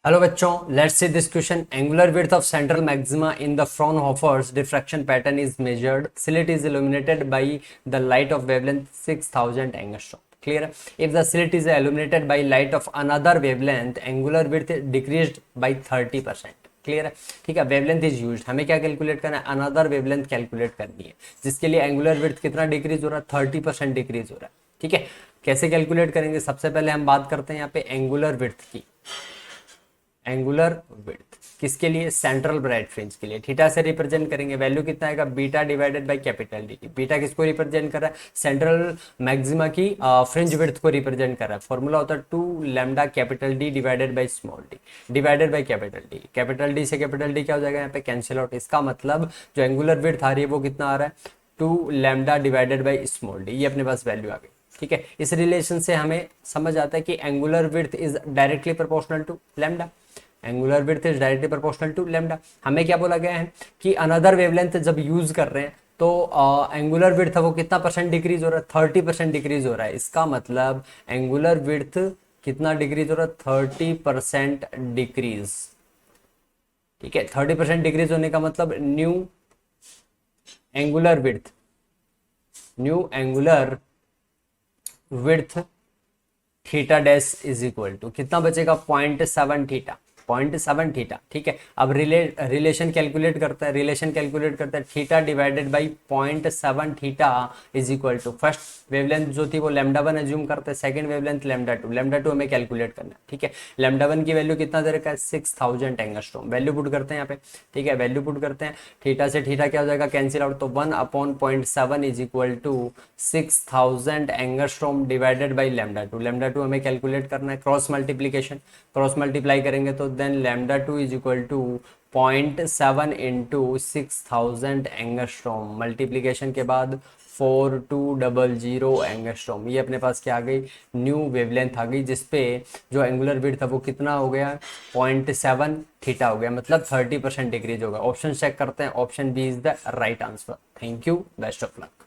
Hello बच्चों, let's see this question. Angular width of central maxima in the Fraunhofer's diffraction pattern is measured. Slit is illuminated by the light of wavelength 6000 angstrom. Clear? If the slit is illuminated by light of another wavelength, angular width decreased by 30%. Clear है. ठीक है, wavelength is used. हमें क्या calculate करना है? Another wavelength calculate करनी है, जिसके लिए एंगुलर विड्थ कितना डिक्रीज हो रहा है? 30% डिक्रीज हो रहा है. ठीक है, कैसे कैलकुलेट करेंगे? सबसे पहले हम बात करते हैं यहाँ पे एंगुलर विड्थ की. एंगुलर विड्थ किसके लिए? सेंट्रल ब्राइट फ्रिंज के लिए. थीटा से रिप्रेजेंट करेंगे. वैल्यू कितना आएगा? Beta divided by capital D. Beta किसको रिप्रेजेंट कर रहा है? सेंट्रल मैक्सिमा की फ्रिंज विड्थ को रिप्रेजेंट कर रहा है. फॉर्मूला होता है 2 lambda capital D divided by small D divided by capital D. Capital D से कैपिटल डी क्या हो जाएगा? यहाँ पे कैंसिल आउट. इसका मतलब जो एंगुलर विड्थ आ रही है वो कितना आ रहा है? 2 lambda divided by small D. ये अपने पास वैल्यू आ गई. ठीक है, इस रिलेशन से हमें समझ आता है कि angular width is directly proportional to lambda. Angular width is directly proportional to lambda. हमें क्या बोला गया है कि अनदर वेवलेंथ जब यूज कर रहे हैं तो एंगुलर विड्थ वो कितना परसेंट डिक्रीज हो रहा है? 30% डिक्रीज हो रहा है. इसका मतलब एंगुलर विड्थ कितना डिक्रीज हो रहा है? 30% डिक्रीज. ठीक है, 30% डिक्रीज होने का मतलब angular width new angular width theta dash is equal to कितना बचेगा? 0.7 थीटा. 0.7 थीटा. ठीक है, अब रिलेशन कैलकुलेट करता है. रिलेशन कैलकुलेट करता है theta divided by 0.7 theta is equal to first wavelength जो थी वो लैम्डा वन एज्यूम करते हैं, second wavelength lambda two. Lambda two हमें कैलकुलेट करना है. ठीक है, लैम्डा वन की वैल्यू कितना दे रखा है? 6000 एंगस्ट्रॉम. वैल्यू पुट करते हैं यहाँ पे. ठीक है, वैल्यू पुट करते हैं. थीटा से थीटा क्या हो जाएगा? Cancel out. तो 1/0.7 is equal to 6000 angstrom divided by lambda two. Lambda two हमें कैलकुलेट करना है. क्रॉस मल्टीप्लीकेशन, क्रॉस मल्टीप्लाई करेंगे तो then lambda two is equal to 0.7 into 6000 angstrom. Multiplication के बाद 4200 एंगस्ट्रॉम. ये अपने पास क्या आ गई? न्यू वेवलेंथ आ गई, जिसपे जो एंगुलर विड्थ था वो कितना हो गया? 0.7 थीटा हो गया. मतलब 30% डिक्रीज होगा. ऑप्शन चेक करते हैं. Option B is the right answer. Thank you, best of luck.